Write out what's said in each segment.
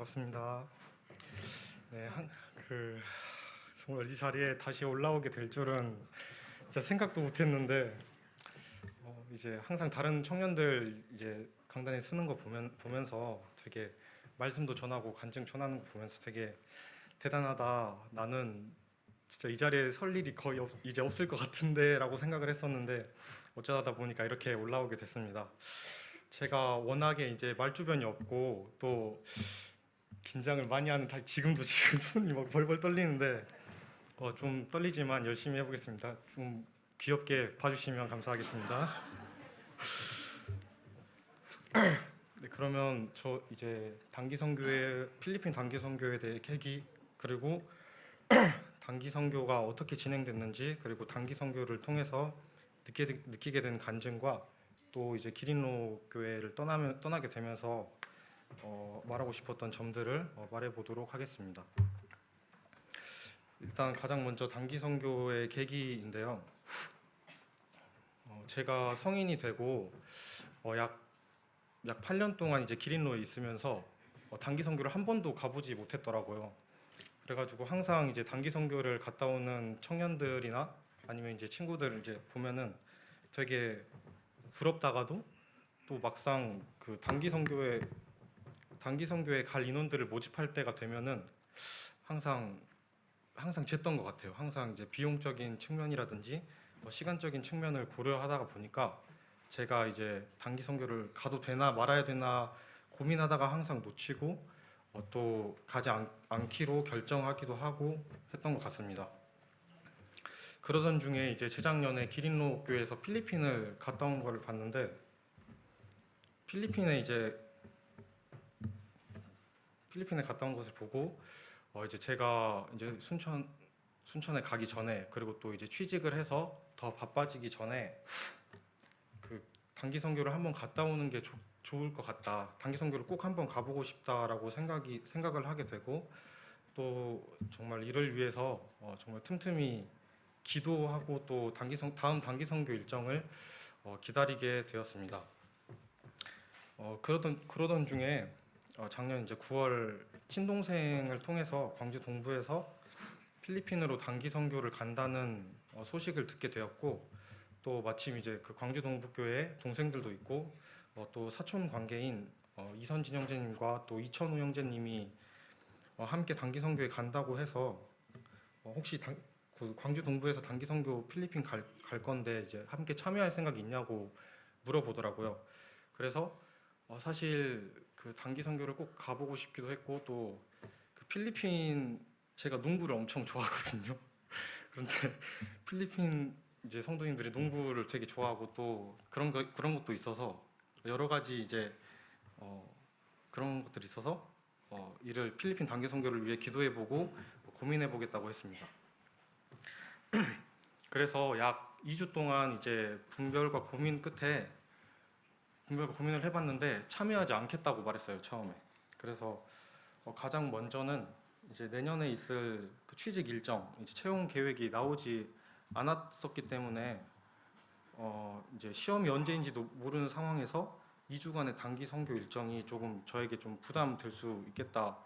반갑습니다. 네, 정말 이 자리에 다시 올라오게 될 줄은 진짜 생각도 못했는데 이제 항상 다른 청년들 이제 강단에 쓰는 거 보면서 되게 말씀도 전하고 간증 전하는 거 보면서 되게 대단하다. 나는 진짜 이 자리에 설 일이 거의 이제 없을 것 같은데라고 생각을 했었는데 어쩌다 보니까 이렇게 올라오게 됐습니다. 제가 워낙에 이제 말주변이 없고 또 긴장을 많이 하는 지금 손이 막 벌벌 떨리는데 좀 떨리지만 열심히 해보겠습니다. 좀 귀엽게 봐주시면 감사하겠습니다. 네, 그러면 저 이제 단기 선교회 필리핀 단기 선교에 대해 계기 그리고 단기 선교가 어떻게 진행됐는지 그리고 단기 선교를 통해서 느끼게 된 간증과 또 이제 기린로 교회를 떠나게 되면서 말하고 싶었던 점들을 말해보도록 하겠습니다. 일단 가장 먼저 단기 선교의 계기인데요. 제가 성인이 되고 약 8년 동안 이제 기린로에 있으면서 단기 선교를 한 번도 가보지 못했더라고요. 그래가지고 항상 이제 단기 선교를 갔다 오는 청년들이나 아니면 이제 친구들 이제 보면은 되게 부럽다가도 또 막상 그 단기 선교에 갈 인원들을 모집할 때가 되면은 항상 쟀던 것 같아요. 항상 이제 비용적인 측면이라든지 시간적인 측면을 고려하다가 보니까 제가 이제 단기 선교를 가도 되나 말아야 되나 고민하다가 항상 놓치고 또 가지 않기로 결정하기도 하고 했던 것 같습니다. 그러던 중에 이제 재작년에 기린로 교회에서 필리핀을 갔다 온 거를 봤는데 필리핀에 갔다 온 것을 보고 이제 제가 이제 순천에 가기 전에 그리고 또 이제 취직을 해서 더 바빠지기 전에 그 단기 선교를 한번 갔다 오는 게 좋을 것 같다. 단기 선교를 꼭 한번 가보고 싶다라고 생각을 하게 되고 또 정말 이를 위해서 정말 틈틈이 기도하고 또 다음 단기 선교 일정을 기다리게 되었습니다. 그러던 중에 작년 이제 9월 친동생을 통해서 광주 동부에서 필리핀으로 단기 선교를 간다는 소식을 듣게 되었고 또 마침 이제 그 광주 동부교회 동생들도 있고 또 사촌 관계인 이선진 형제님과 또 이천우 형제님이 함께 단기 선교에 간다고 해서 혹시 그 광주 동부에서 단기 선교 필리핀 갈 건데 이제 함께 참여할 생각이 있냐고 물어보더라고요. 그래서 사실 그 단기 선교를 꼭 가보고 싶기도 했고 또 그 필리핀 제가 농구를 엄청 좋아하거든요. 그런데 필리핀 이제 성도님들이 농구를 되게 좋아하고 또 그런 것도 있어서 여러 가지 이제 그런 것들이 있어서 이를 필리핀 단기 선교를 위해 기도해보고 고민해보겠다고 했습니다. 그래서 약 2주 동안 이제 분별과 고민을 해봤는데 참여하지 않겠다고 말했어요, 처음에. 그래서 가장 먼저는 이제 내년에 있을 그 취직 일정, 이제 채용 계획이 나오지 않았었기 때문에 이제 시험이 언제인지도 모르는 상황에서 2주간의 단기 선교 일정이 조금 저에게 좀 부담될 수 있겠다.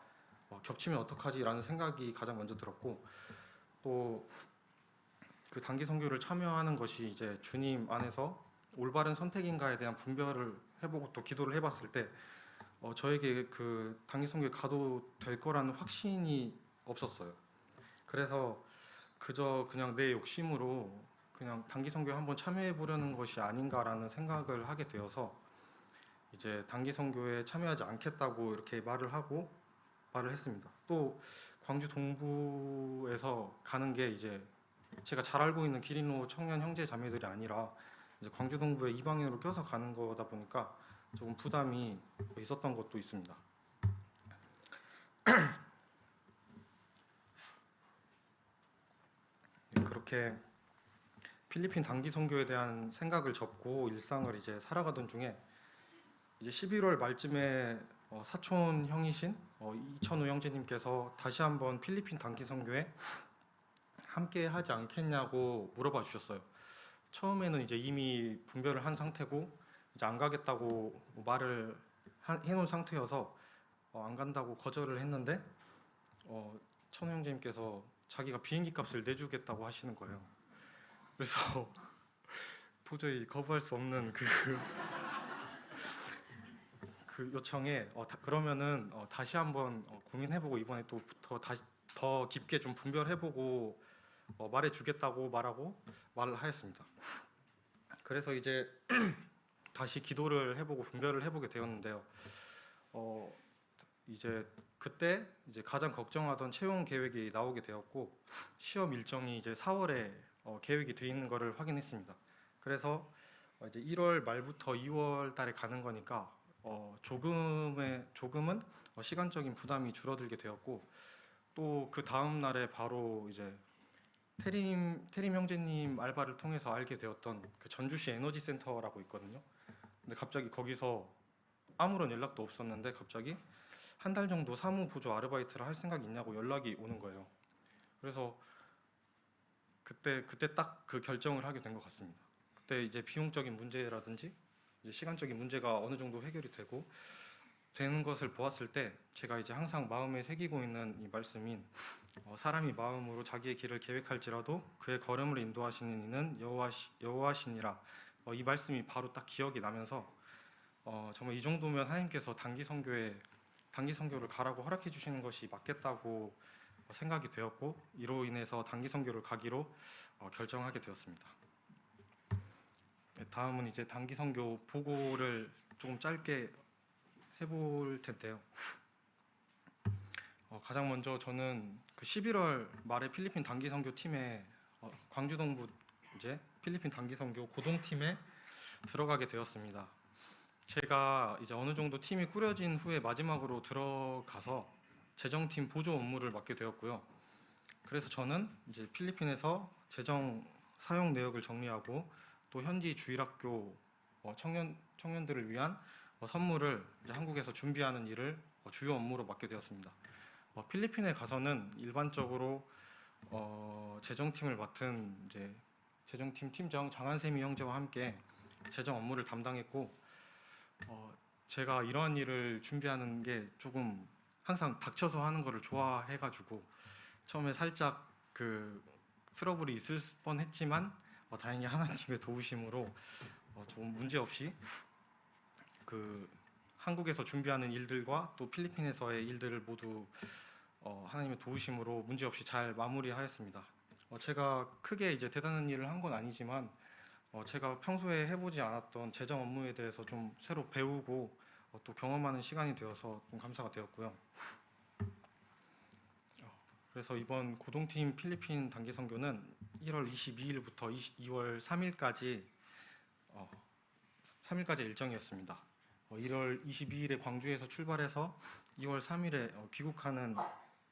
겹치면 어떡하지라는 생각이 가장 먼저 들었고 또 그 단기 선교를 참여하는 것이 이제 주님 안에서 올바른 선택인가에 대한 분별을 해보고 또 기도를 해봤을 때 저에게 그 단기 선교에 가도 될 거라는 확신이 없었어요. 그래서 그저 그냥 내 욕심으로 그냥 단기 선교에 한번 참여해 보려는 것이 아닌가라는 생각을 하게 되어서 이제 단기 선교에 참여하지 않겠다고 이렇게 말을 했습니다. 또 광주 동부에서 가는 게 이제 제가 잘 알고 있는 기린로 청년 형제 자매들이 아니라 이제 광주 동부에 이방인으로 껴서 가는 거다 보니까 조금 부담이 있었던 것도 있습니다. 그렇게 필리핀 단기 선교에 대한 생각을 접고 일상을 이제 살아가던 중에 이제 11월 말쯤에 사촌 형이신 이천우 형제님께서 다시 한번 필리핀 단기 선교에 함께 하지 않겠냐고 물어봐 주셨어요. 처음에는 이제 이미 분별을 한 상태고 이제 안 가겠다고 말을 해놓은 상태여서 안 간다고 거절을 했는데 천우 형제님께서 자기가 비행기 값을 내주겠다고 하시는 거예요. 그래서 도저히 거부할 수 없는 그 요청에 그러면은 다시 한번 고민해보고 이번에 또 다시 더 깊게 좀 분별해보고 말해주겠다고 말을 하였습니다. 그래서 이제 다시 기도를 해보고 분별을 해보게 되었는데요. 어, 이제 그때 이제 가장 걱정하던 채용 계획이 나오게 되었고 시험 일정이 이제 4월에 계획이 돼 있는 것을 확인했습니다. 그래서 이제 1월 말부터 2월 달에 가는 거니까 조금은 시간적인 부담이 줄어들게 되었고 또 그 다음 날에 바로 이제 태림 형제님 알바를 통해서 알게 되었던 그 전주시 에너지 센터라고 있거든요. 근데 갑자기 거기서 아무런 연락도 없었는데 갑자기 한 달 정도 사무 보조 아르바이트를 할 생각이 있냐고 연락이 오는 거예요. 그래서 그때 딱 그 결정을 하게 된 것 같습니다. 그때 이제 비용적인 문제라든지 이제 시간적인 문제가 어느 정도 해결이 되는 것을 보았을 때 제가 이제 항상 마음에 새기고 있는 이 말씀인 사람이 마음으로 자기의 길을 계획할지라도 그의 걸음을 인도하시는 이는 여호와시니라. 이 말씀이 바로 딱 기억이 나면서 정말 이 정도면 하나님께서 단기 선교를 가라고 허락해 주시는 것이 맞겠다고 생각이 되었고 이로 인해서 단기 선교를 가기로 결정하게 되었습니다. 네, 다음은 이제 단기 선교 보고를 조금 짧게 해볼 텐데요. 가장 먼저 저는 그 11월 말에 필리핀 단기 선교 팀에 광주 동부 이제 필리핀 단기 선교 고동팀에 들어가게 되었습니다. 제가 이제 어느 정도 팀이 꾸려진 후에 마지막으로 들어가서 재정팀 보조 업무를 맡게 되었고요. 그래서 저는 이제 필리핀에서 재정 사용 내역을 정리하고 또 현지 주일학교 청년들을 위한 선물을 이제 한국에서 준비하는 일을 주요 업무로 맡게 되었습니다. 필리핀에 가서는 일반적으로 재정팀을 맡은 이제 재정팀 팀장 장한세미 형제와 함께 재정 업무를 담당했고 제가 이러한 일을 준비하는 게 조금 항상 닥쳐서 하는 거를 좋아해가지고 처음에 살짝 그 트러블이 있을 뻔했지만 다행히 하나님의 도우심으로 좀 문제 없이 그 한국에서 준비하는 일들과 또 필리핀에서의 일들을 모두 하나님의 도우심으로 문제 없이 잘 마무리하였습니다. 제가 크게 이제 대단한 일을 한 건 아니지만 제가 평소에 해보지 않았던 재정 업무에 대해서 좀 새로 배우고 또 경험하는 시간이 되어서 좀 감사가 되었고요. 그래서 이번 고동팀 필리핀 단기 선교는 1월 22일부터 2월 3일까지 일정이었습니다. 1월 22일에 광주에서 출발해서 2월 3일에 귀국하는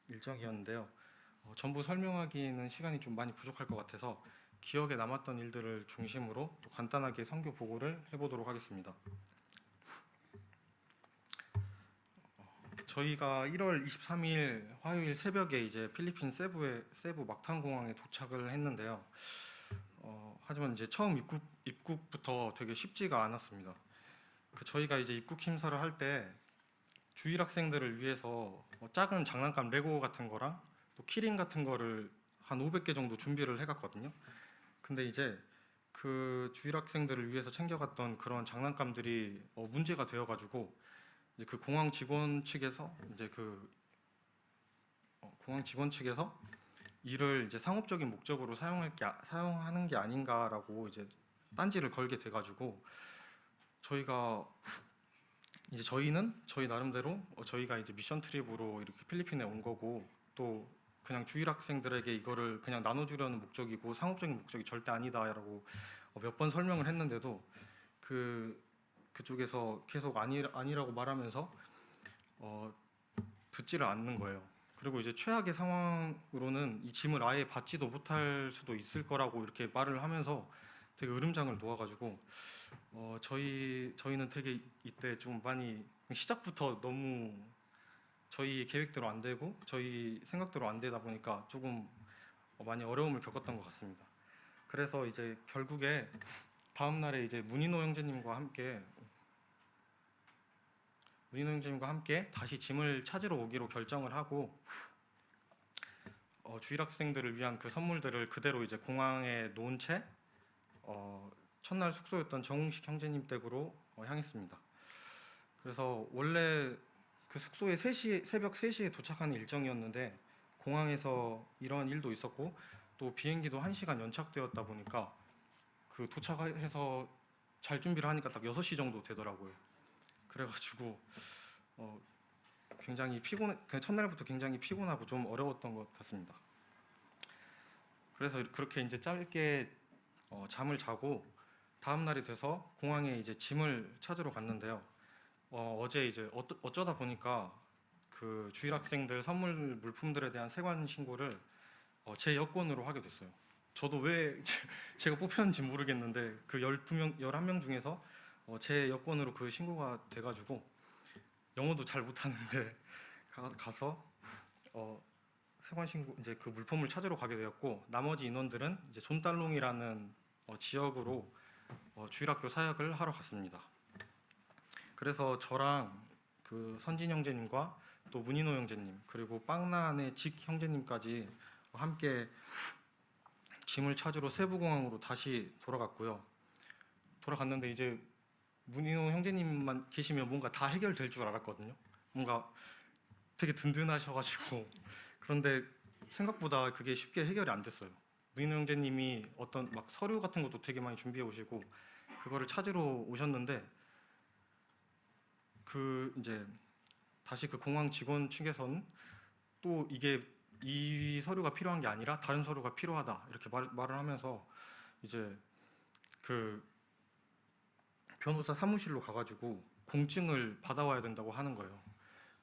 일정이었는데요. 전부 설명하기에는 시간이 좀 많이 부족할 것 같아서 기억에 남았던 일들을 중심으로 또 간단하게 선교 보고를 해보도록 하겠습니다. 저희가 1월 23일 화요일 새벽에 이제 필리핀 세부 막탄 공항에 도착을 했는데요. 하지만 이제 처음 입국부터 되게 쉽지가 않았습니다. 저희가 이제 입국 심사를 할 때 주일 학생들을 위해서 작은 장난감 레고 같은 거랑 또 키링 같은 거를 한 500개 정도 준비를 해갔거든요. 근데 이제 그 주일 학생들을 위해서 챙겨갔던 그런 장난감들이 문제가 되어가지고 이제 그 공항 직원 측에서 이를 이제 상업적인 목적으로 사용하는 게 아닌가라고 이제 딴지를 걸게 돼가지고 저희는 저희 나름대로 저희가 이제 미션 트립으로 이렇게 필리핀에 온 거고 또 그냥 주일 학생들에게 이거를 그냥 나눠주려는 목적이고 상업적인 목적이 절대 아니다라고 몇 번 설명을 했는데도 그쪽에서 계속 아니라고 말하면서 듣지를 않는 거예요. 그리고 이제 최악의 상황으로는 이 짐을 아예 받지도 못할 수도 있을 거라고 이렇게 말을 하면서 되게 으름장을 놓아가지고 저희는 되게 이때 좀 많이 시작부터 너무 저희 계획대로 안 되고 저희 생각대로 안 되다 보니까 조금 많이 어려움을 겪었던 것 같습니다. 그래서 이제 결국에 다음 날에 이제 문인호 형제님과 함께 문인호 형제님과 함께 다시 짐을 찾으러 오기로 결정을 하고 주일 학생들을 위한 그 선물들을 그대로 이제 공항에 놓은 채 첫날 숙소였던 정웅식 형제님 댁으로 향했습니다. 그래서 원래 그 숙소에 새벽 3시에 도착하는 일정이었는데 공항에서 이런 일도 있었고 또 비행기도 1시간 연착되었다 보니까 그 도착해서 잘 준비를 하니까 딱 6시 정도 되더라고요. 그래가지고 굉장히 그냥 첫날부터 굉장히 피곤하고 좀 어려웠던 것 같습니다. 그래서 그렇게 이제 짧게 잠을 자고 다음 날이 돼서 공항에 이제 짐을 찾으러 갔는데요. 어제 이제 어쩌다 보니까 그 주일 학생들 선물 물품들에 대한 세관 신고를 제 여권으로 하게 됐어요. 저도 왜 제가 뽑혔는지 모르겠는데 그 11명 중에서 제 여권으로 그 신고가 돼가지고 영어도 잘 못하는데 가서 세관 신고 이제 그 물품을 찾으러 가게 되었고 나머지 인원들은 이제 존달롱이라는 지역으로 주일학교 사역을 하러 갔습니다. 그래서 저랑 그 선진 형제님과 또 문인호 형제님 그리고 빵난의 직 형제님까지 함께 짐을 찾으러 세부공항으로 다시 돌아갔고요. 돌아갔는데 이제 문인호 형제님만 계시면 뭔가 다 해결될 줄 알았거든요. 뭔가 되게 든든하셔가지고 그런데 생각보다 그게 쉽게 해결이 안 됐어요. 문인호 형제님이 어떤 막 서류 같은 것도 되게 많이 준비해 오시고 그거를 찾으러 오셨는데 그 이제 다시 그 공항 직원 측에서는 또 이게 이 서류가 필요한 게 아니라 다른 서류가 필요하다 이렇게 말을 하면서 이제 그 변호사 사무실로 가가지고 공증을 받아와야 된다고 하는 거예요.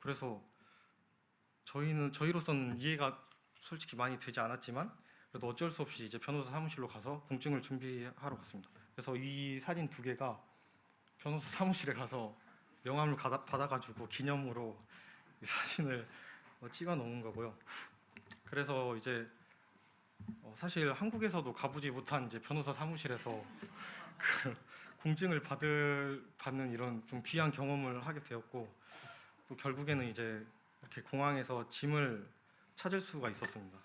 그래서 저희로서는 이해가 솔직히 많이 되지 않았지만 그래도 어쩔 수 없이 이제 변호사 사무실로 가서 공증을 준비하러 갔습니다. 그래서 이 사진 2개가 변호사 사무실에 가서 명함을 받아가지고 기념으로 이 사진을 찍어 놓은 거고요. 그래서 이제 사실 한국에서도 가보지 못한 이제 변호사 사무실에서 그 공증을 받는 이런 좀 귀한 경험을 하게 되었고 또 결국에는 이제 이렇게 공항에서 짐을 찾을 수가 있었습니다.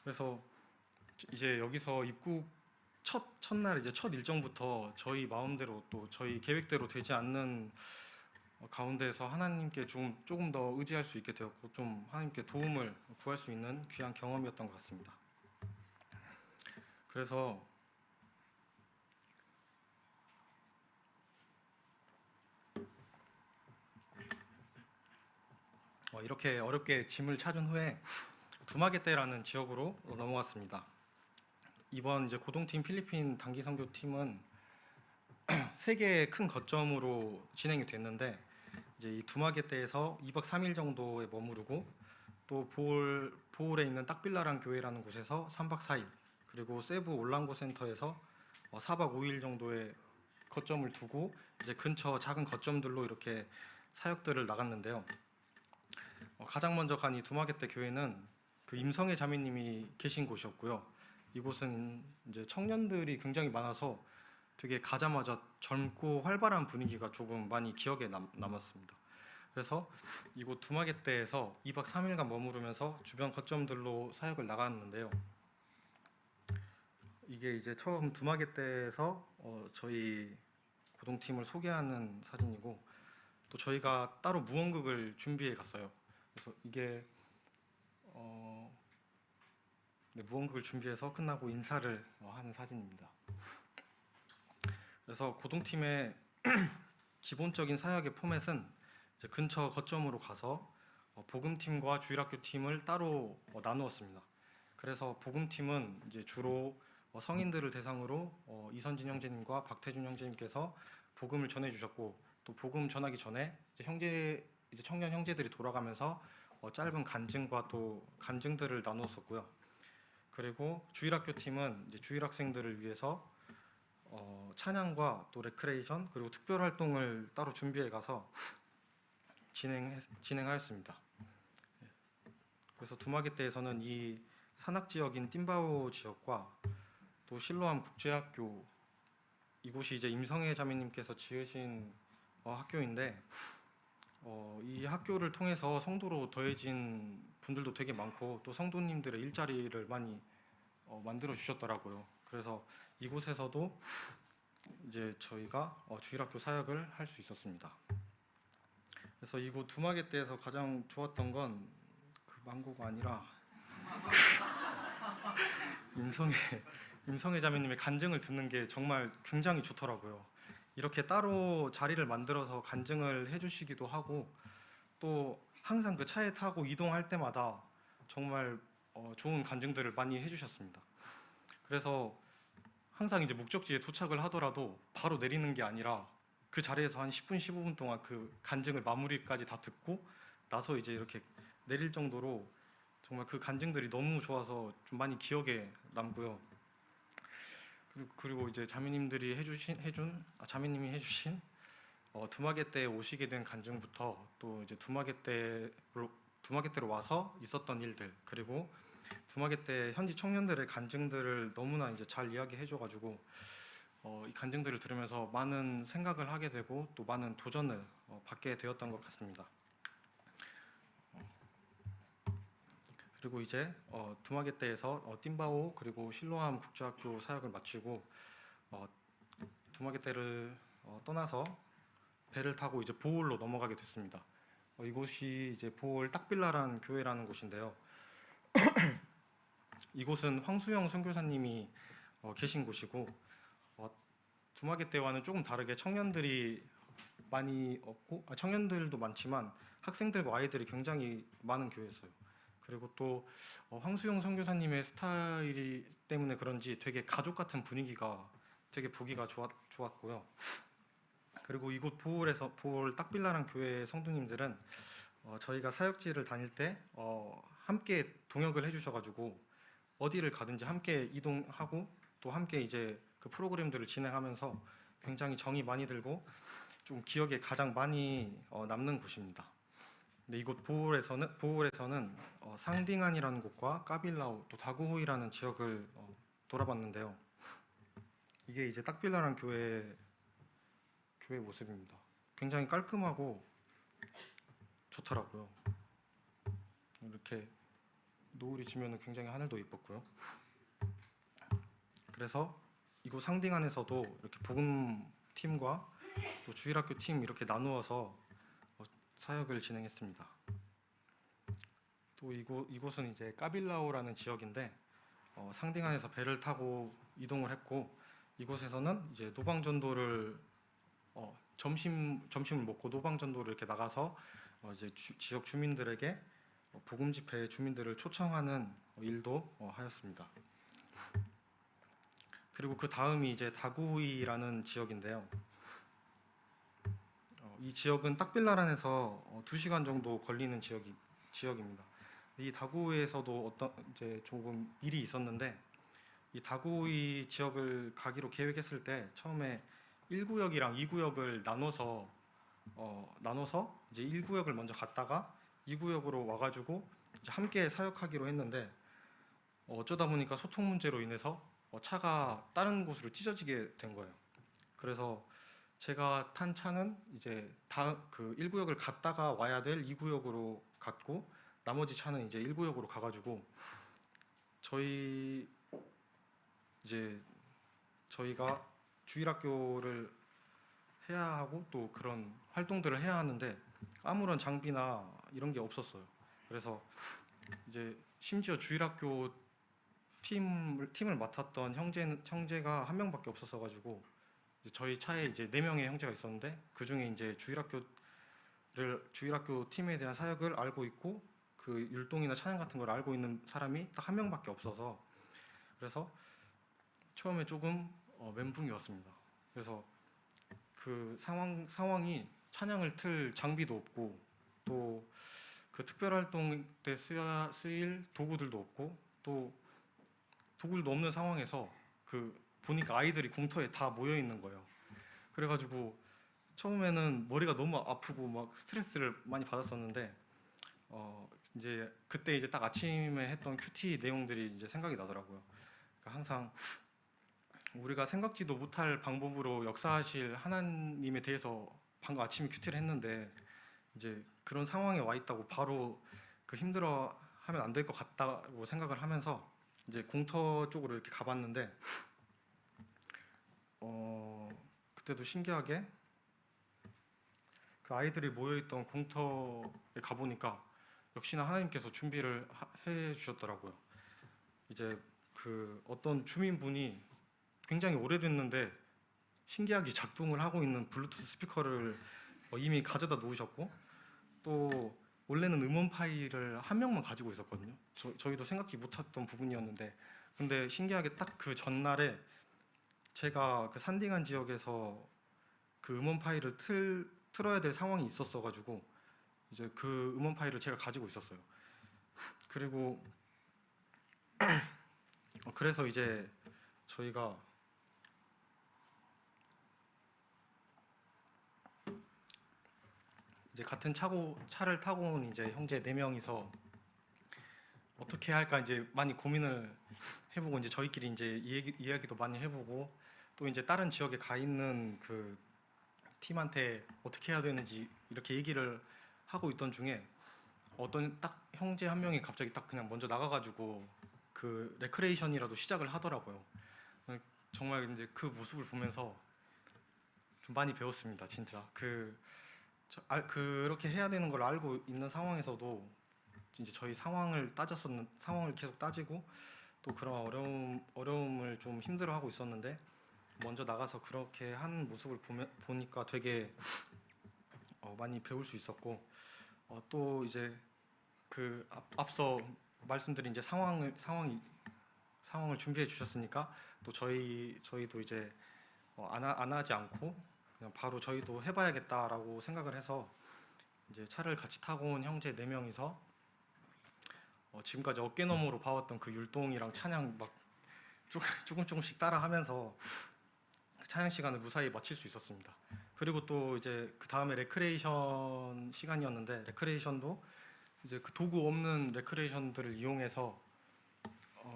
그래서 이제 여기서 입국 첫날 이제 첫 일정부터 저희 마음대로 또 저희 계획대로 되지 않는 가운데에서 하나님께 조금 더 의지할 수 있게 되었고 좀 하나님께 도움을 구할 수 있는 귀한 경험이었던 것 같습니다. 그래서 이렇게 어렵게 짐을 찾은 후에 두마게떼라는 지역으로 넘어갔습니다. 이번 이제 고동팀 필리핀 단기 선교팀은 3개의 큰 거점으로 진행이 됐는데 이제 이 두마게떼에서 2박 3일 정도에 머무르고 또 보울에 있는 딱빌라란 교회라는 곳에서 3박 4일 그리고 세부 올랑고 센터에서 4박 5일 정도의 거점을 두고 이제 근처 작은 거점들로 이렇게 사역들을 나갔는데요. 가장 먼저 간 이 두마게떼 교회는 그 임성애 자매님이 계신 곳이었고요. 이곳은 이제 청년들이 굉장히 많아서 되게 가자마자 젊고 활발한 분위기가 조금 많이 기억에 남았습니다. 그래서 이곳 두마게떼에서 2박 3일간 머무르면서 주변 거점들로 사역을 나갔는데요. 이게 이제 처음 두마게떼에서 저희 고동팀을 소개하는 사진이고 또 저희가 따로 무언극을 준비해 갔어요. 그래서 이게 무언극을 준비해서 끝나고 인사를 하는 사진입니다. 그래서 고동팀의 기본적인 사역의 포맷은 이제 근처 거점으로 가서 복음팀과 주일학교 팀을 따로 나누었습니다. 그래서 복음팀은 이제 주로 성인들을 대상으로 이선진 형제님과 박태준 형제님께서 복음을 전해주셨고 또 복음 전하기 전에 이제 청년 형제들이 돌아가면서 짧은 간증과 또 간증들을 나눴었고요. 그리고 주일학교 팀은 이제 주일 학생들을 위해서 찬양과 또 레크레이션 그리고 특별 활동을 따로 준비해 가서 진행하였습니다. 그래서 두마게떼에서는 이 산악 지역인 띵바오 지역과 또 실로암 국제학교 이곳이 이제 임성애 자매님께서 지으신 학교인데 이 학교를 통해서 성도로 더해진 분들도 되게 많고 또 성도님들의 일자리를 많이 만들어 주셨더라고요. 그래서 이곳에서도 이제 저희가 주일학교 사역을 할 수 있었습니다. 그래서 이곳 두마개떼에서 가장 좋았던 건 그 망고가 아니라 임성애 임성애 자매님의 간증을 듣는 게 정말 굉장히 좋더라고요. 이렇게 따로 자리를 만들어서 간증을 해주시기도 하고 또 항상 그 차에 타고 이동할 때마다 정말 좋은 간증들을 많이 해주셨습니다. 그래서 항상 이제 목적지에 도착을 하더라도 바로 내리는 게 아니라 그 자리에서 한 10분, 15분 동안 그 간증을 마무리까지 다 듣고 나서 이제 이렇게 내릴 정도로 정말 그 간증들이 너무 좋아서 좀 많이 기억에 남고요. 그리고 이제 자매님이 해주신 두마개 때 오시게 된 간증부터 또 이제 두마개 때로 와서 있었던 일들, 그리고 두마개 때 현지 청년들의 간증들을 너무나 이제 잘 이야기해줘가지고 이 간증들을 들으면서 많은 생각을 하게 되고 또 많은 도전을 받게 되었던 것 같습니다. 그리고 이제 두마개 때에서 띵바오 그리고 실로암 국제학교 사역을 마치고 두마개 때를 떠나서 배를 타고 이제 보홀로 넘어가게 됐습니다. 이곳이 이제 보홀 딱빌라란 교회라는 곳인데요. 이곳은 황수영 선교사님이 계신 곳이고 두마개 때와는 조금 다르게 청년들이 많이 없고 청년들도 많지만 학생들과 아이들이 굉장히 많은 교회였어요. 그리고 또 황수영 선교사님의 스타일 때문에 그런지 되게 가족 같은 분위기가 되게 보기가 좋았고요. 그리고 이곳 보홀 딱빌라란 교회 성도님들은 저희가 사역지를 다닐 때 함께 동역을 해주셔가지고 어디를 가든지 함께 이동하고 또 함께 이제 그 프로그램들을 진행하면서 굉장히 정이 많이 들고 좀 기억에 가장 많이 남는 곳입니다. 근데 이곳 보홀에서는 상딩안이라는 곳과 까빌라오 또 다구호이라는 지역을 돌아봤는데요. 이게 이제 딱빌라란 교회 모습입니다. 굉장히 깔끔하고 좋더라고요. 이렇게 노을이 지면 굉장히 하늘도 예뻤고요. 그래서 이곳 상딩안에서도 이렇게 복음 팀과 또 주일학교 팀 이렇게 나누어서 사역을 진행했습니다. 또 이곳은 이제 까빌라오라는 지역인데 상딩안에서 배를 타고 이동을 했고 이곳에서는 이제 노방전도를 점심을 먹고 노방전도를 이렇게 나가서 이제 지역 주민들에게 복음 집회 주민들을 초청하는 일도 하였습니다. 그리고 그 다음이 이제 다구이라는 지역인데요. 이 지역은 딱빌라란에서 2시간 정도 걸리는 지역입니다. 이 다구이에서도 어떤 이제 조금 일이 있었는데 이 다구이 지역을 가기로 계획했을 때 처음에 1구역이랑 2구역을 나눠서 이제 1구역을 먼저 갔다가 2구역으로 와가지고 이제 함께 사역하기로 했는데 어쩌다 보니까 소통 문제로 인해서 차가 다른 곳으로 찢어지게 된 거예요. 그래서 제가 탄 차는 이제 그 1구역을 갔다가 와야 될 2구역으로 갔고 나머지 차는 이제 1구역으로 가가지고 저희가 주일학교를 해야 하고 또 그런 활동들을 해야 하는데 아무런 장비나 이런 게 없었어요. 그래서 이제 심지어 주일학교 팀을 맡았던 형제가 한 명밖에 없었어가지고 저희 차에 이제 4명의 형제가 있었는데 그 중에 이제 주일학교 팀에 대한 사역을 알고 있고 그 율동이나 찬양 같은 걸 알고 있는 사람이 딱 한 명밖에 없어서 그래서 처음에 조금 멘붕이 왔습니다. 그래서 그 상황이 찬양을 틀 장비도 없고 또 그 특별활동 때 쓰일 도구들도 없고 또 도구도 없는 상황에서 그 보니까 아이들이 공터에 다 모여 있는 거예요. 그래가지고 처음에는 머리가 너무 아프고 막 스트레스를 많이 받았었는데 이제 그때 이제 딱 아침에 했던 큐티 내용들이 이제 생각이 나더라고요. 그러니까 항상 우리가 생각지도 못할 방법으로 역사하실 하나님에 대해서 방금 아침에 큐티를 했는데 이제 그런 상황에 와 있다고 바로 그 힘들어 하면 안 될 것 같다고 생각을 하면서 이제 공터 쪽으로 이렇게 가봤는데 그때도 신기하게 그 아이들이 모여있던 공터에 가보니까 역시나 하나님께서 준비를 해 주셨더라고요. 이제 그 어떤 주민분이 굉장히 오래됐는데 신기하게 작동을 하고 있는 블루투스 스피커를 이미 가져다 놓으셨고, 또 원래는 음원 파일을 한 명만 가지고 있었거든요. 저희도 생각지 못했던 부분이었는데, 근데 신기하게 딱 그 전날에 제가 그 산딩한 지역에서 그 음원 파일을 틀어야 될 상황이 있었어가지고 이제 그 음원 파일을 제가 가지고 있었어요. 그리고 그래서 저희가 이제 같은 차를 타고 온 이제 형제 4명이서 어떻게 할까 이제 많이 고민을 해보고, 이제 저희끼리 이제 이야기도 많이 해보고, 또 이제 다른 지역에 가 있는 그 팀한테 어떻게 해야 되는지 이렇게 얘기를 하고 있던 중에 어떤 딱 형제 한 명이 갑자기 딱 그냥 먼저 나가가지고 그 레크레이션이라도 시작을 하더라고요. 정말 이제 그 모습을 보면서 좀 많이 배웠습니다, 진짜. 그렇게 해야 되는 걸 알고 있는 상황에서도 이제 저희 상황을 계속 따지고, 또 그런 어려움을 좀 힘들어하고 있었는데 먼저 나가서 그렇게 하는 모습을 보니까 되게 많이 배울 수 있었고, 또 이제 그 앞서 말씀드린 이제 상황을 준비해 주셨으니까 또 저희도 이제 안 하지 않고 그냥 바로 저희도 해봐야겠다라고 생각을 해서 이제 차를 같이 타고 온 형제 4명이서 지금까지 어깨너머로 봐왔던 그 율동이랑 찬양 막 조금씩 따라하면서 그 찬양 시간을 무사히 마칠 수 있었습니다. 그리고 또 이제 그 다음에 레크레이션 시간이었는데, 레크레이션도 이제 그 도구 없는 레크레이션들을 이용해서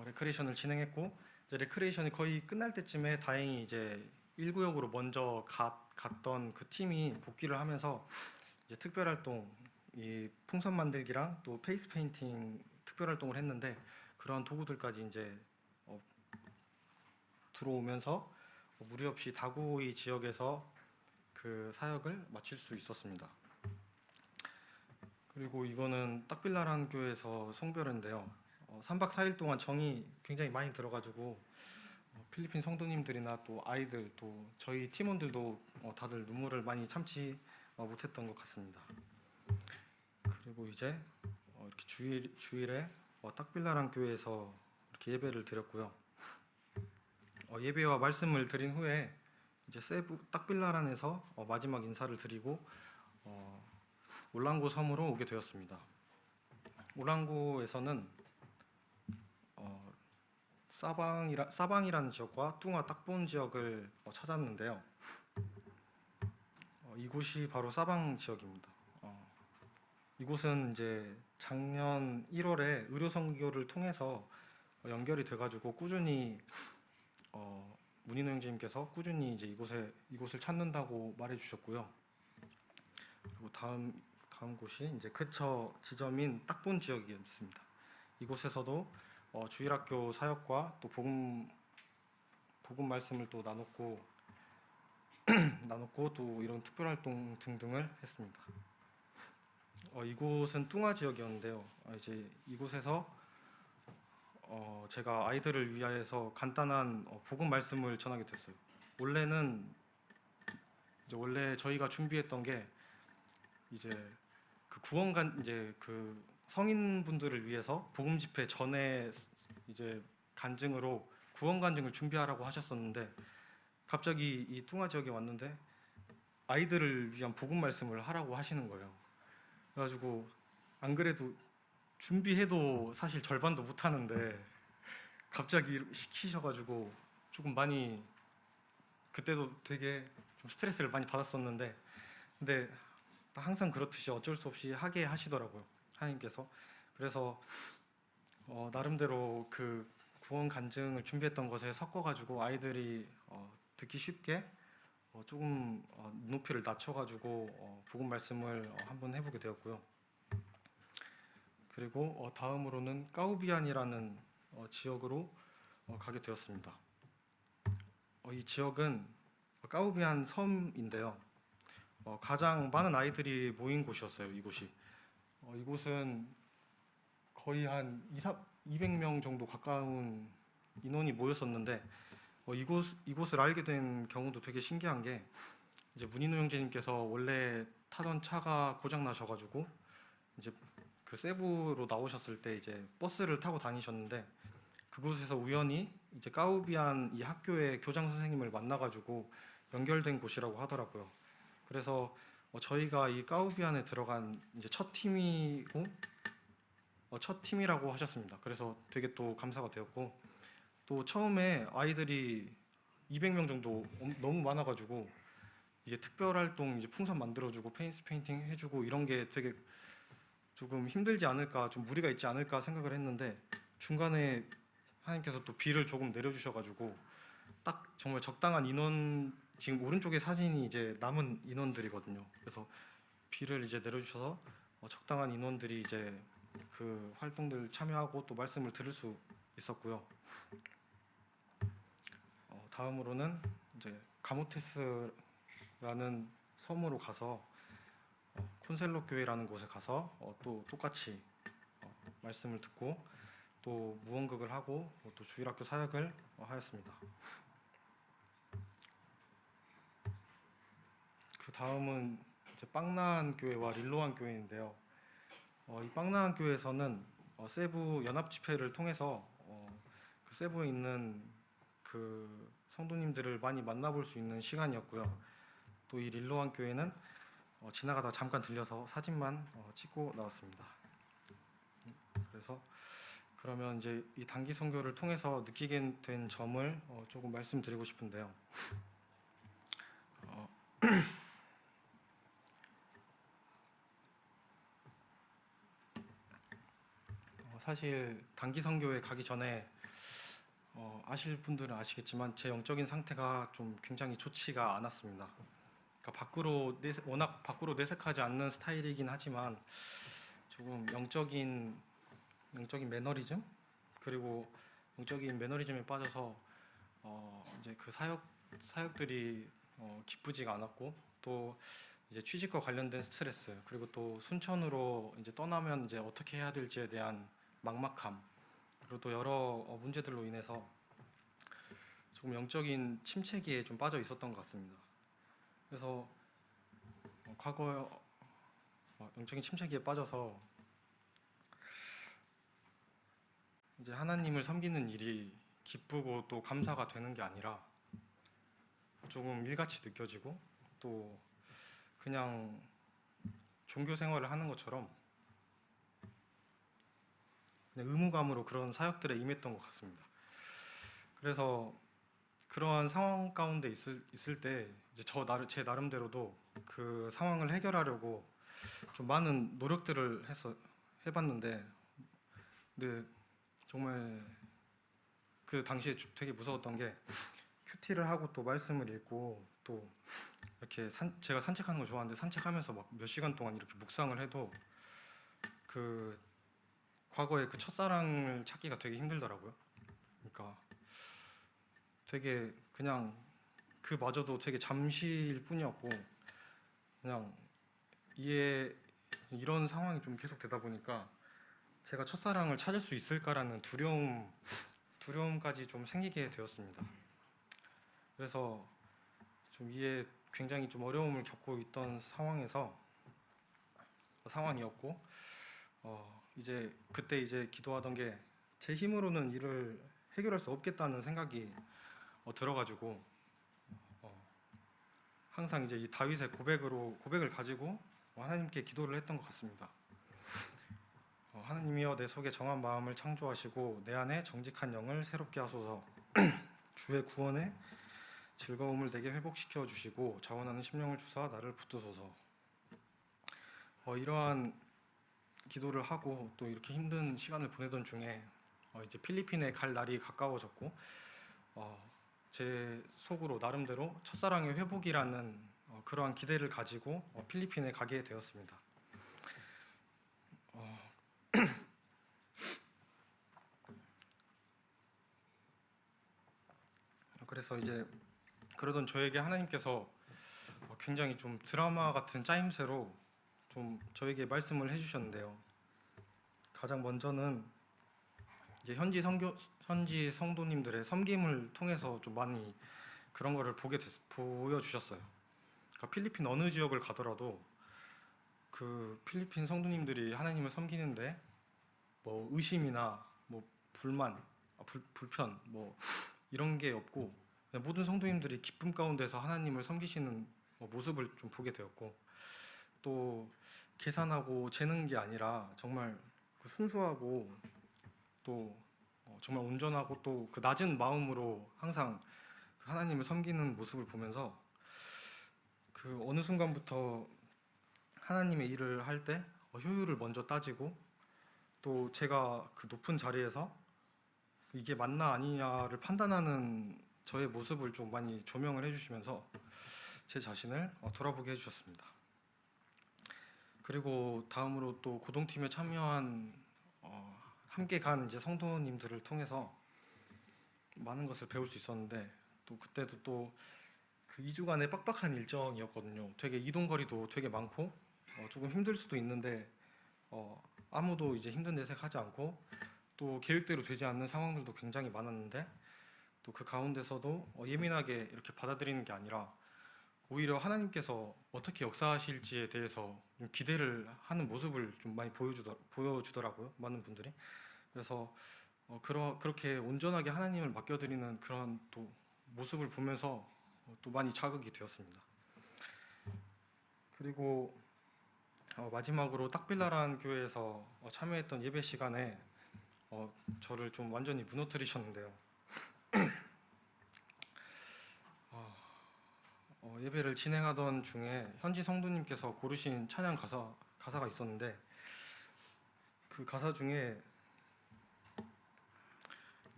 레크레이션을 진행했고, 이제 레크레이션이 거의 끝날 때쯤에 다행히 이제 1구역으로 먼저 갔던 그 팀이 복귀를 하면서 이제 특별 활동, 이 풍선 만들기랑 또 페이스 페인팅 특별 활동을 했는데, 그런 도구들까지 이제 들어오면서 무리 없이 다구이 지역에서 그 사역을 마칠 수 있었습니다. 그리고 이거는 딱빌라라는 교회에서 송별회인데요. 3박 4일 동안 정이 굉장히 많이 들어가지고 필리핀 성도님들이나 또 아이들, 또 저희 팀원들도 다들 눈물을 많이 참지 못했던 것 같습니다. 그리고 이제 이렇게 주일에 딱빌라란 교회에서 이렇게 예배를 드렸고요. 예배와 말씀을 드린 후에 이제 세부 딱빌라란에서 마지막 인사를 드리고 올랑고 섬으로 오게 되었습니다. 올랑고에서는 사방이라는 지역과 뚱아 딱본 지역을 찾았는데요. 이곳이 바로 사방 지역입니다. 이곳은 이제 작년 1월에 의료 선교를 통해서 연결이 돼가지고 꾸준히 문인호 형제님께서 꾸준히 이제 이곳을 찾는다고 말해주셨고요. 그리고 다음 곳이 이제 근처 지점인 딱본 지역이었습니다. 이곳에서도 주일학교 사역과 또 복음 말씀을 또 나눴고 또 이런 특별 활동 등등을 했습니다. 이곳은 뚱아 지역이었는데요. 이제 이곳에서 제가 아이들을 위하여서 간단한 복음 말씀을 전하게 됐어요. 원래 저희가 준비했던 게 이제 그 이제 그 성인분들을 위해서 복음 집회 전에 이제 간증으로 구원 간증을 준비하라고 하셨었는데, 갑자기 이 뚱아 지역에 왔는데 아이들을 위한 복음 말씀을 하라고 하시는 거예요. 그래가지고 안 그래도 준비해도 사실 절반도 못 하는데 갑자기 시키셔가지고 조금 많이, 그때도 되게 좀 스트레스를 많이 받았었는데, 근데 항상 그렇듯이 어쩔 수 없이 하게 하시더라고요, 하나님께서. 그래서 나름대로 그 구원 간증을 준비했던 것에 섞어가지고 아이들이 듣기 쉽게 조금 눈높이를 낮춰가지고 복음 말씀을 한번 해보게 되었고요. 그리고 다음으로는 까우비안이라는 지역으로 가게 되었습니다. 이 지역은 까우비안 섬인데요. 가장 많은 아이들이 모인 곳이었어요. 이곳이. 이곳은 거의 한 200명 정도 가까운 인원이 모였었는데 이곳을 알게 된 경우도 되게 신기한 게 이제 문인호 형제님께서 원래 타던 차가 고장 나셔가지고 이제 그 세부로 나오셨을 때 이제 버스를 타고 다니셨는데 그곳에서 우연히 이제 까우비안 이 학교의 교장 선생님을 만나가지고 연결된 곳이라고 하더라고요. 그래서 저희가 이 까우비안에 들어간 이제 첫 팀이고 첫 팀이라고 하셨습니다. 그래서 되게 또 감사가 되었고 또 처음에 아이들이 200명 정도 너무 많아가지고 이게 특별 활동 이제 풍선 만들어주고 페인팅 해주고 이런 게 되게 조금 힘들지 않을까 좀 무리가 있지 않을까 생각을 했는데 중간에 하나님께서 또 비를 조금 내려주셔가지고 딱 정말 적당한 인원 지금 오른쪽에 사진이 이제 남은 인원들이거든요. 그래서 비를 이제 내려주셔서 적당한 인원들이 이제 그 활동들 참여하고 또 말씀을 들을 수 있었고요. 다음으로는 이제 가모테스라는 섬으로 가서 콘셀로 교회라는 곳에 가서 또 똑같이 말씀을 듣고 또 무언극을 하고 또 주일학교 사역을 하였습니다. 그 다음은 이제 빵나한 교회와 릴로안 교회인데요. 이 빵나한 교회에서는 세부 연합 집회를 통해서 그 세부에 있는 그 성도님들을 많이 만나볼 수 있는 시간이었고요. 또 이 릴로안 교회는 지나가다 잠깐 들려서 사진만 찍고 나왔습니다. 그래서 그러면 이제 이 단기 선교를 통해서 느끼게 된 점을 조금 말씀드리고 싶은데요. 사실 단기 선교에 가기 전에 아실 분들은 아시겠지만 제 영적인 상태가 좀 굉장히 좋지가 않았습니다. 그러니까 워낙 밖으로 내색하지 않는 스타일이긴 하지만 조금 영적인 매너리즘 그리고 영적인 매너리즘에 빠져서 이제 그 사역들이 기쁘지가 않았고 또 이제 취직과 관련된 스트레스 그리고 또 순천으로 이제 떠나면 이제 어떻게 해야 될지에 대한 막막함 그리고 또 여러 문제들로 인해서 조금 영적인 침체기에 좀 빠져 있었던 것 같습니다. 그래서 과거에 영적인 침체기에 빠져서 이제 하나님을 섬기는 일이 기쁘고 또 감사가 되는 게 아니라 조금 일같이 느껴지고 또 그냥 종교 생활을 하는 것처럼 그냥 의무감으로 그런 사역들에 임했던 것 같습니다. 그래서 그러한 상황 가운데 있을 때 이제 제 나름대로도 그 상황을 해결하려고 좀 많은 노력들을 해봤는데 근데 정말 그 당시에 되게 무서웠던 게 큐티를 하고 또 말씀을 읽고 또 이렇게 제가 산책하는 거 좋아하는데 산책하면서 막 몇 시간 동안 이렇게 묵상을 해도 그 과거의 그 첫사랑을 찾기가 되게 힘들더라고요. 그러니까 되게 그냥 그마저도 되게 잠시일 뿐이었고 그냥 이런 상황이 좀 계속 되다 보니까 제가 첫사랑을 찾을 수 있을까라는 두려움까지 좀 생기게 되었습니다. 그래서 좀 굉장히 좀 어려움을 겪고 있던 상황이었고 이제 그때 이제 기도하던 게 제 힘으로는 이를 해결할 수 없겠다는 생각이 들어가지고 항상 이제 이 다윗의 고백을 가지고 하나님께 기도를 했던 것 같습니다. 하나님이여 내 속에 정한 마음을 창조하시고 내 안에 정직한 영을 새롭게 하소서. 주의 구원에 즐거움을 내게 회복시켜 주시고 자원하는 심령을 주사 나를 붙드소서. 이러한 기도를 하고 또 이렇게 힘든 시간을 보내던 중에 이제 필리핀에 갈 날이 가까워졌고 제 속으로 나름대로 첫사랑의 회복이라는 그러한 기대를 가지고 필리핀에 가게 되었습니다. 그래서 이제 그러던 저에게 하나님께서 굉장히 좀 드라마 같은 짜임새로 좀 저에게 말씀을 해주셨는데요. 가장 먼저는 이제 현지 성도님들의 섬김을 통해서 좀 많이 그런 거를 보여주셨어요. 그러니까 필리핀 어느 지역을 가더라도 그 필리핀 성도님들이 하나님을 섬기는데 뭐 의심이나 뭐 불만, 불편 뭐 이런 게 없고 모든 성도님들이 기쁨 가운데서 하나님을 섬기시는 모습을 좀 보게 되었고, 또 계산하고 재는 게 아니라 정말 그 순수하고 또 정말 온전하고 또 그 낮은 마음으로 항상 그 하나님을 섬기는 모습을 보면서 그 어느 순간부터 하나님의 일을 할 때 효율을 먼저 따지고, 또 제가 그 높은 자리에서 이게 맞나 아니냐를 판단하는 저의 모습을 좀 많이 조명을 해주시면서 제 자신을 돌아보게 해주셨습니다. 그리고 다음으로 또 고동팀에 참여한 함께 간 이제 성도님들을 통해서 많은 것을 배울 수 있었는데, 또 그때도 또 그 2주간의 빡빡한 일정이었거든요. 되게 이동거리도 되게 많고 조금 힘들 수도 있는데 아무도 이제 힘든 내색하지 않고 또 계획대로 되지 않는 상황들도 굉장히 많았는데, 또 그 가운데서도 예민하게 이렇게 받아들이는 게 아니라 오히려 하나님께서 어떻게 역사하실지에 대해서 좀 기대를 하는 모습을 좀 많이 보여주더라고요, 많은 분들이. 그래서 그렇게 온전하게 하나님을 맡겨드리는 그런 또 모습을 보면서 또 많이 자극이 되었습니다. 그리고 마지막으로 딱빌라라는 교회에서 참여했던 예배 시간에 저를 좀 완전히 무너뜨리셨는데요. 예배를 진행하던 중에 현지 성도님께서 고르신 찬양 가사가 있었는데, 그 가사 중에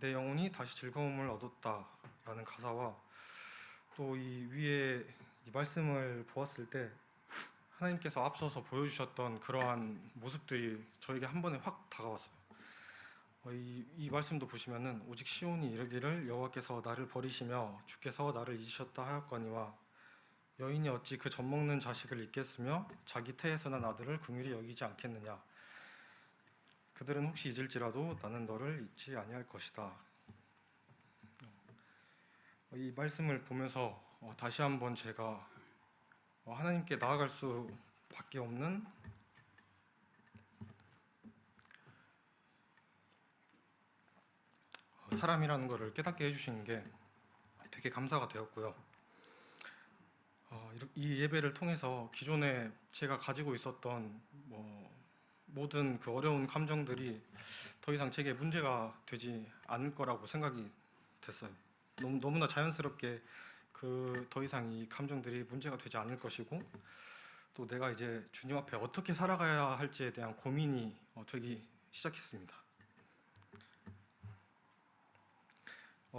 내 영혼이 다시 즐거움을 얻었다라는 가사와 또 이 위에 이 말씀을 보았을 때 하나님께서 앞서서 보여주셨던 그러한 모습들이 저에게 한 번에 확 다가왔어요. 이 말씀도 보시면은 오직 시온이 이르기를 여호와께서 나를 버리시며 주께서 나를 잊으셨다 하였거니와 여인이 어찌 그 젖먹는 자식을 잊겠으며 자기 태에서 난 아들을 긍휼히 여기지 않겠느냐. 그들은 혹시 잊을지라도 나는 너를 잊지 아니할 것이다. 이 말씀을 보면서 다시 한번 제가 하나님께 나아갈 수밖에 없는 사람이라는 것을 깨닫게 해주신 게 되게 감사가 되었고요. 이 예배를 통해서 기존에 제가 가지고 있었던 모든 그 어려운 감정들이 더 이상 제게 문제가 되지 않을 거라고 생각이 됐어요. 너무나 자연스럽게 더 이상 이 감정들이 문제가 되지 않을 것이고, 또 내가 이제 주님 앞에 어떻게 살아가야 할지에 대한 고민이 되기 시작했습니다.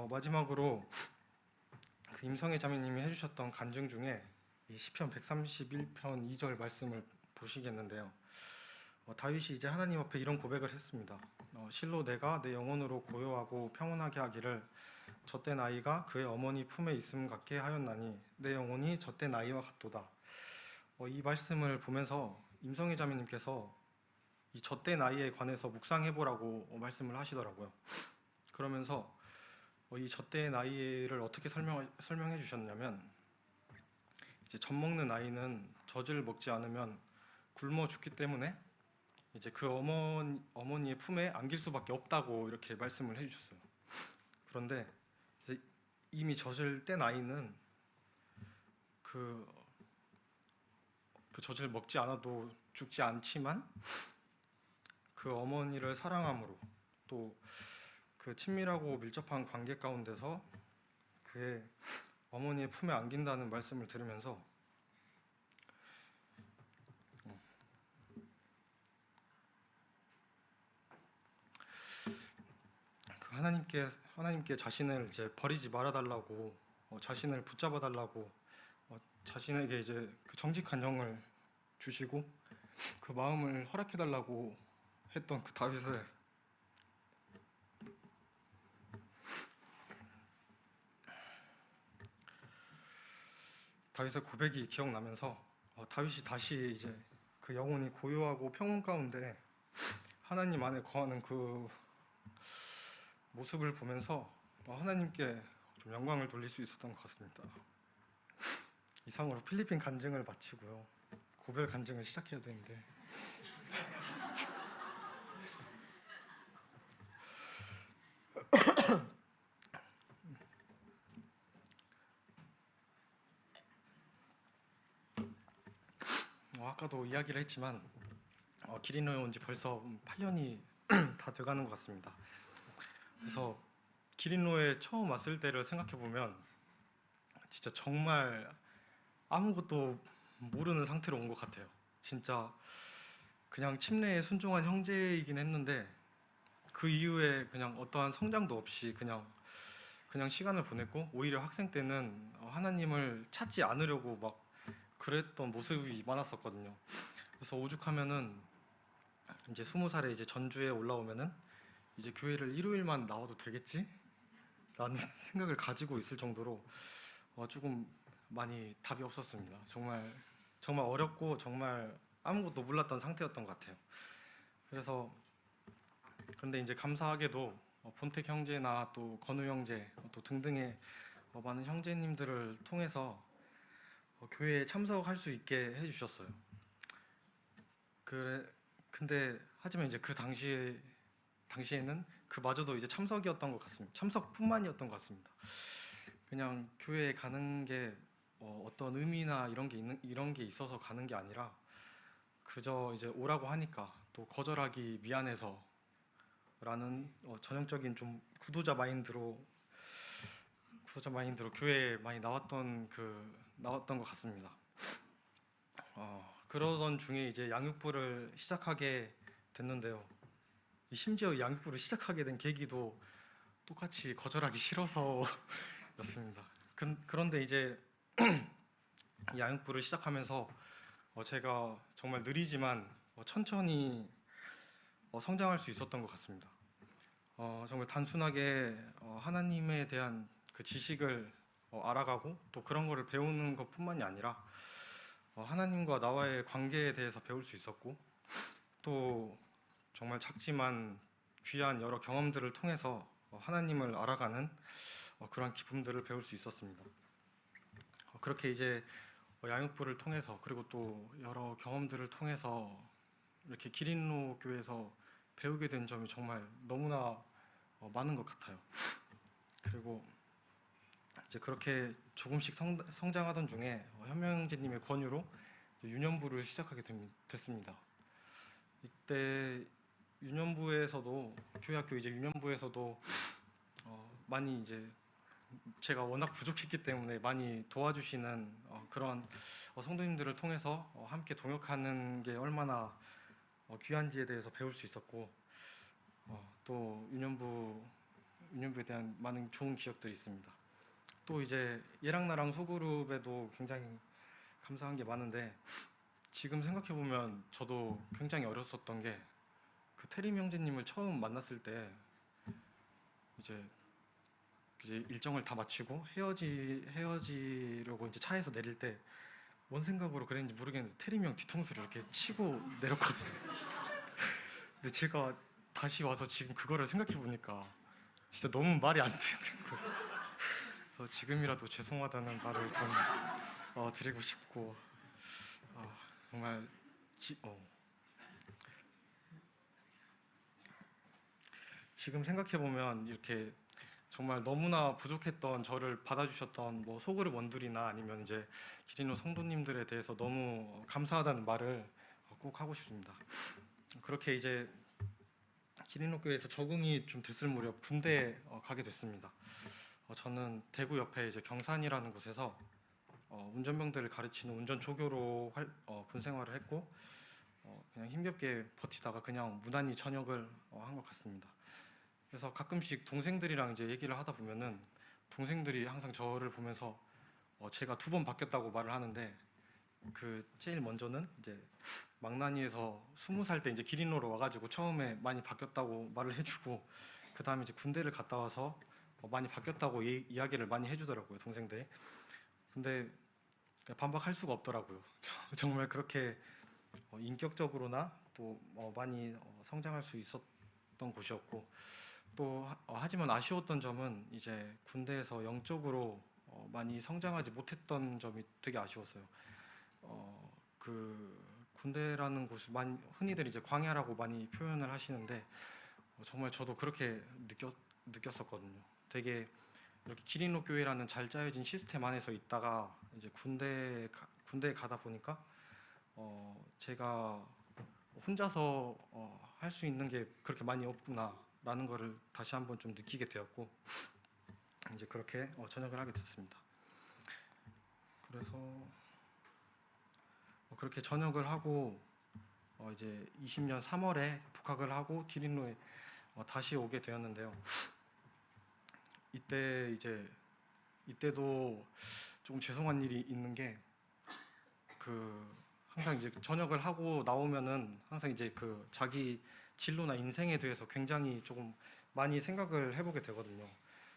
마지막으로 그 임성애 자매님이 해주셨던 간증 중에 이 시편 131편 2절 말씀을 보시겠는데요. 다윗이 이제 하나님 앞에 이런 고백을 했습니다. 실로 내가 내 영혼으로 고요하고 평온하게 하기를 젖된 아이가 그의 어머니 품에 있음 같게 하였나니 내 영혼이 젖된 아이와 같도다. 이 말씀을 보면서 임성애 자매님께서 이 젖된 아이에 관해서 묵상해보라고 말씀을 하시더라고요. 그러면서 이 젖된 아이를 어떻게 설명해 주셨냐면, 이제 젖 먹는 아이는 젖을 먹지 않으면 굶어 죽기 때문에 이제 그 어머니의 품에 안길 수밖에 없다고 이렇게 말씀을 해주셨어요. 그런데 이제 이미 젖을 뗀 아이는 그 젖을 먹지 않아도 죽지 않지만 그 어머니를 사랑함으로 또 그 친밀하고 밀접한 관계 가운데서 그의 어머니의 품에 안긴다는 말씀을 들으면서 하나님께 자신을 이제 버리지 말아 달라고, 자신을 붙잡아 달라고, 자신에게 이제 그 정직한 영을 주시고 그 마음을 허락해 달라고 했던 그 다윗의 고백이 기억나면서, 다윗이 다시 이제 그 영혼이 고요하고 평온 가운데 하나님 안에 거하는 그 모습을 보면서 하나님께 좀 영광을 돌릴 수 있었던 것 같습니다. 이상으로 필리핀 간증을 마치고요, 고별 간증을 시작해야 되는데 아까도 이야기를 했지만 기린노에 온 지 벌써 8년이 다 돼가는 것 같습니다. 그래서 기린노에 처음 왔을 때를 생각해 보면 진짜 정말 아무것도 모르는 상태로 온 것 같아요. 진짜 그냥 침례에 순종한 형제이긴 했는데 그 이후에 그냥 어떠한 성장도 없이 그냥 시간을 보냈고, 오히려 학생 때는 하나님을 찾지 않으려고 막 그랬던 모습이 많았었거든요. 그래서 오죽하면은 이제 20살에 이제 전주에 올라오면은 이제 교회를 일요일만 나와도 되겠지? 라는 생각을 가지고 있을 정도로 조금 많이 답이 없었습니다. 정말 정말 어렵고 정말 아무것도 몰랐던 상태였던 것 같아요. 그래서 그런데 이제 감사하게도 본택 형제나 또 건우 형제 또 등등의 많은 형제님들을 통해서 교회에 참석할 수 있게 해주셨어요. 근데 하지만 이제 그 당시에는 그마저도 이제 참석이었던 것 같습니다. 참석뿐만이었던 것 같습니다. 그냥 교회에 가는 게 어떤 의미나 이런 게 있어서 가는 게 아니라 그저 이제 오라고 하니까 또 거절하기 미안해서라는 전형적인 좀 구도자 마인드로 교회에 많이 나왔던 것 같습니다. 그러던 중에 이제 양육부를 시작하게 됐는데요. 심지어 양육부를 시작하게 된 계기도 똑같이 거절하기 싫어서였습니다. 그런데 이제 양육부를 시작하면서 제가 정말 느리지만 천천히 성장할 수 있었던 것 같습니다. 정말 단순하게 하나님에 대한 그 지식을 알아가고 또 그런 거를 배우는 것뿐만이 아니라 하나님과 나와의 관계에 대해서 배울 수 있었고, 또 정말 작지만 귀한 여러 경험들을 통해서 하나님을 알아가는 그러한 기쁨들을 배울 수 있었습니다. 그렇게 이제 양육부를 통해서 그리고 또 여러 경험들을 통해서 이렇게 기린로 교회에서 배우게 된 점이 정말 너무나 많은 것 같아요. 그리고 이제 그렇게 조금씩 성장하던 중에 현명제님의 권유로 유년부를 시작하게 됐습니다. 이때 유년부에서도 교회 학교 이제 유년부에서도 많이 이제 제가 워낙 부족했기 때문에 많이 도와주시는 그런 성도님들을 통해서 함께 동역하는 게 얼마나 귀한지에 대해서 배울 수 있었고, 또 유년부에 대한 많은 좋은 기억들이 있습니다. 또 이제 얘랑 나랑 소그룹에도 굉장히 감사한 게 많은데, 지금 생각해 보면 저도 굉장히 어렸었던 게 그 태림 형제님을 처음 만났을 때 이제 일정을 다 마치고 헤어지려고 이제 차에서 내릴 때 뭔 생각으로 그랬는지 모르겠는데 태림 형 뒤통수를 이렇게 치고 내렸거든요. 근데 제가 다시 와서 지금 그거를 생각해 보니까 진짜 너무 말이 안 되는 거예요. 그래서 지금이라도 죄송하다는 말을 좀 드리고 싶고, 정말 지금 생각해 보면 이렇게 정말 너무나 부족했던 저를 받아주셨던 뭐 소그룹 원들이나 아니면 이제 기린노 성도님들에 대해서 너무 감사하다는 말을 꼭 하고 싶습니다. 그렇게 이제 기린노 교회에서 적응이 좀 됐을 무렵 군대에 가게 됐습니다. 저는 대구 옆에 이제 경산이라는 곳에서 운전병들을 가르치는 운전조교로 군 생활을 했고, 그냥 힘겹게 버티다가 그냥 무난히 전역을 한 것 같습니다. 그래서 가끔씩 동생들이랑 이제 얘기를 하다 보면은 동생들이 항상 저를 보면서 제가 2번 바뀌었다고 말을 하는데, 그 제일 먼저는 이제 망나니에서 20살 때 이제 기린로로 와가지고 처음에 많이 바뀌었다고 말을 해주고, 그 다음에 이제 군대를 갔다 와서 많이 바뀌었다고 이야기를 많이 해주더라고요, 동생들이. 근데 반박할 수가 없더라고요. 정말 그렇게 인격적으로나 또 많이 성장할 수 있었던 곳이었고, 또 하지만 아쉬웠던 점은 이제 군대에서 영적으로 많이 성장하지 못했던 점이 되게 아쉬웠어요. 그 군대라는 곳이 많이 흔히들 이제 광야라고 많이 표현을 하시는데, 정말 저도 그렇게 느꼈었거든요. 되게 이렇게 기린로 교회라는 잘 짜여진 시스템 안에서 있다가 이제 군대에 가다 보니까 제가 혼자서 할 수 있는 게 그렇게 많이 없구나라는 거를 다시 한번 좀 느끼게 되었고, 이제 그렇게 전역을 하게 됐습니다. 그래서 그렇게 전역을 하고 이제 20년 3월에 복학을 하고 기린로에 다시 오게 되었는데요. 이때도 조금 죄송한 일이 있는 게, 그 항상 이제 전역을 하고 나오면은 항상 이제 그 자기 진로나 인생에 대해서 굉장히 조금 많이 생각을 해보게 되거든요.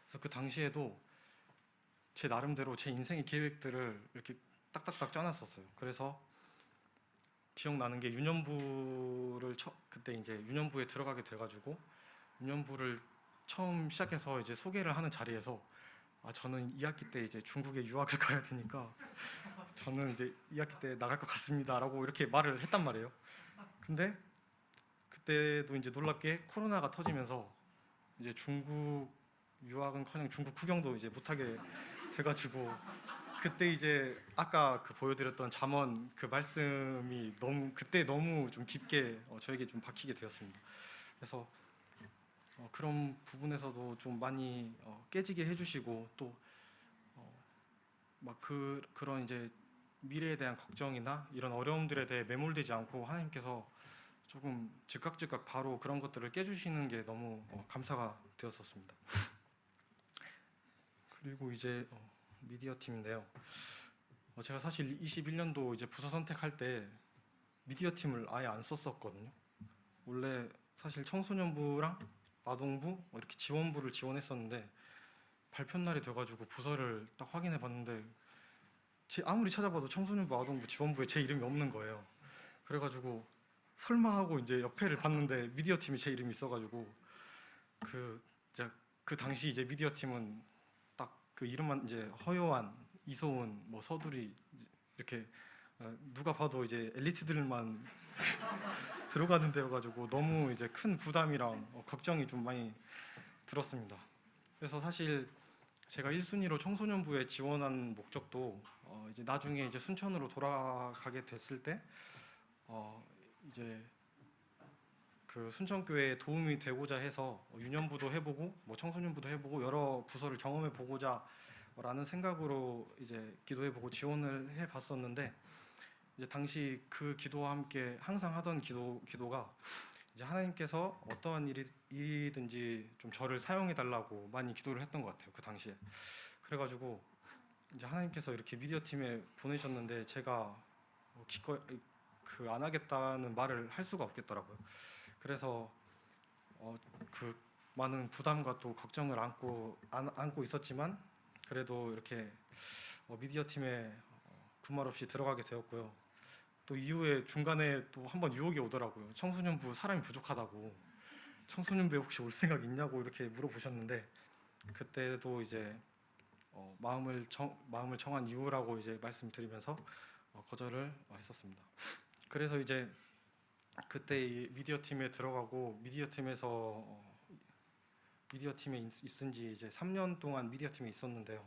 그래서 그 당시에도 제 나름대로 제 인생의 계획들을 이렇게 딱딱딱 짜놨었어요. 그래서 기억나는 게 그때 이제 유년부에 들어가게 돼가지고 유년부를 처음 시작해서 이제 소개를 하는 자리에서 저는 2학기 때 이제 중국에 유학을 가야 되니까 저는 이제 2학기 때 나갈 것 같습니다라고 이렇게 말을 했단 말이에요. 근데 그때도 이제 놀랍게 코로나가 터지면서 이제 중국 유학은커녕 중국 구경도 이제 못하게 돼가지고, 그때 이제 아까 그 보여드렸던 잠언 그 말씀이 그때 너무 좀 깊게 저에게 좀 박히게 되었습니다. 그래서 그런 부분에서도 좀 많이 깨지게 해주시고, 또 막 그런 이제 미래에 대한 걱정이나 이런 어려움들에 대해 매몰되지 않고 하나님께서 조금 즉각 바로 그런 것들을 깨주시는 게 너무 감사가 되었었습니다. 그리고 이제 미디어 팀인데요. 제가 사실 21년도 이제 부서 선택할 때 미디어 팀을 아예 안 썼었거든요. 원래 사실 청소년부랑 아동부 이렇게 지원부를 지원했었는데, 발표 날이 돼가지고 부서를 딱 확인해 봤는데 아무리 찾아봐도 청소년부 아동부 지원부에 제 이름이 없는 거예요. 그래가지고 설마 하고 이제 옆에를 봤는데 미디어 팀이 제 이름이 있어가지고, 그 당시 이제 미디어 팀은 딱 그 이름만 이제 허요한, 이소은, 뭐 서두리 이렇게 누가 봐도 이제 엘리트들만 들어가는 데여가지고 너무 이제 큰 부담이랑 걱정이 좀 많이 들었습니다. 그래서 사실 제가 1순위로 청소년부에 지원한 목적도 이제 나중에 이제 순천으로 돌아가게 됐을 때 이제 그 순천교회에 도움이 되고자 해서 유년부도 해보고 뭐 청소년부도 해보고 여러 부서를 경험해 보고자 라는 생각으로 이제 기도해보고 지원을 해봤었는데, 이제 당시 그 기도와 함께 항상 하던 기도가 이제 하나님께서 어떠한 일이든지 좀 저를 사용해 달라고 많이 기도를 했던 것 같아요, 그 당시에. 그래가지고 이제 하나님께서 이렇게 미디어 팀에 보내셨는데 제가 기꺼이 안 하겠다는 말을 할 수가 없겠더라고요. 그래서 그 많은 부담과 또 걱정을 안고 있었지만 그래도 이렇게 미디어 팀에 군말 없이 들어가게 되었고요. 또 이후에 중간에 또 한번 유혹이 오더라고요. 청소년부 사람이 부족하다고, 청소년부에 혹시 올 생각 있냐고 이렇게 물어보셨는데, 그때도 이제 마음을 정한 이유라고 이제 말씀드리면서 거절을 했었습니다. 그래서 이제 그때 이 미디어 팀에 들어가고 미디어 팀에 있은 지 이제 3년 동안 미디어 팀에 있었는데요.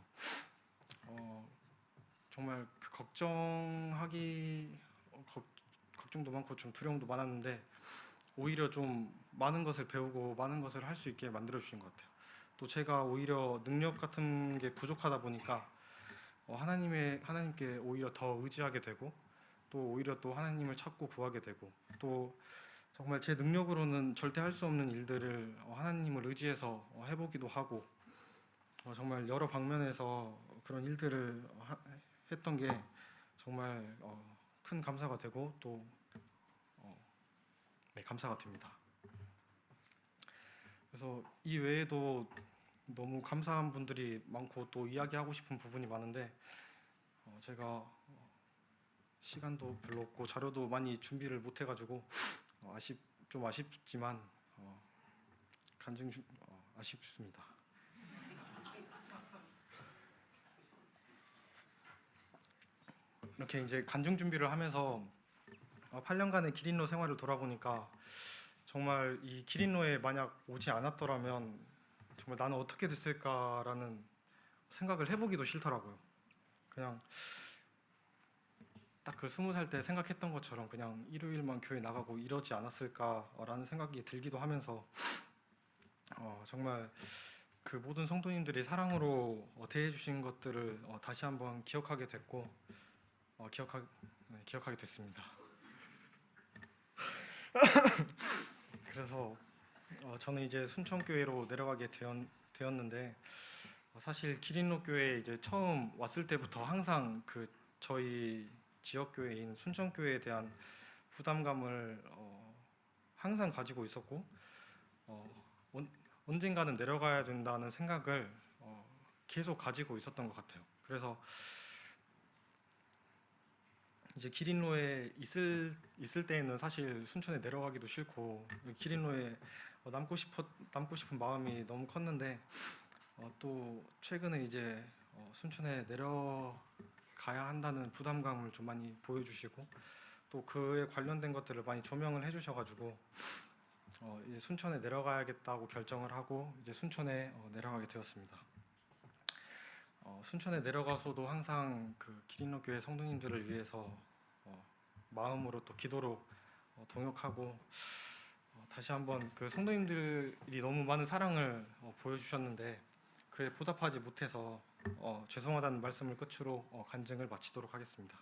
정말 그 걱정도 많고 좀 두려움도 많았는데, 오히려 좀 많은 것을 배우고 많은 것을 할 수 있게 만들어 주신 것 같아요. 또 제가 오히려 능력 같은 게 부족하다 보니까 하나님께 오히려 더 의지하게 되고, 또 오히려 또 하나님을 찾고 구하게 되고, 또 정말 제 능력으로는 절대 할 수 없는 일들을 하나님을 의지해서 해보기도 하고 정말 여러 방면에서 그런 일들을 했던 게 정말 큰 감사가 되고 또 네, 감사가 됩니다. 그래서 이 외에도 너무 감사한 분들이 많고 또 이야기하고 싶은 부분이 많은데 제가 시간도 별로 없고 자료도 많이 준비를 못 해가지고 좀 아쉽지만 아쉽습니다. 이렇게 이제 간증 준비를 하면서 8년간의 기린로 생활을 돌아보니까 정말 이 기린로에 만약 오지 않았더라면 정말 나는 어떻게 됐을까라는 생각을 해보기도 싫더라고요. 그냥 딱 그 20살 때 생각했던 것처럼 그냥 일요일만 교회 나가고 이러지 않았을까라는 생각이 들기도 하면서 정말 그 모든 성도님들이 사랑으로 대해주신 것들을 다시 한번 기억하게 됐고 기억하게 됐습니다. 그래서 저는 이제 순천교회로 내려가게 되었는데 사실 기린로 교회에 이제 처음 왔을 때부터 항상 그 저희 지역 교회인 순천교회에 대한 부담감을 항상 가지고 있었고 언젠가는 내려가야 된다는 생각을 계속 가지고 있었던 것 같아요. 그래서 이제 기린로에 있을 때에는 사실 순천에 내려가기도 싫고 기린로에 남고 싶은 마음이 너무 컸는데 또 최근에 이제 순천에 내려가야 한다는 부담감을 좀 많이 보여주시고 또 그에 관련된 것들을 많이 조명을 해주셔가지고 이제 순천에 내려가야겠다고 결정을 하고 이제 순천에 내려가게 되었습니다. 순천에 내려가서도 항상 그 기린로 교회 성도님들을 위해서 마음으로 또 기도로 동역하고 다시 한번 그 성도님들이 너무 많은 사랑을 보여주셨는데 그에 보답하지 못해서 죄송하다는 말씀을 끝으로 간증을 마치도록 하겠습니다.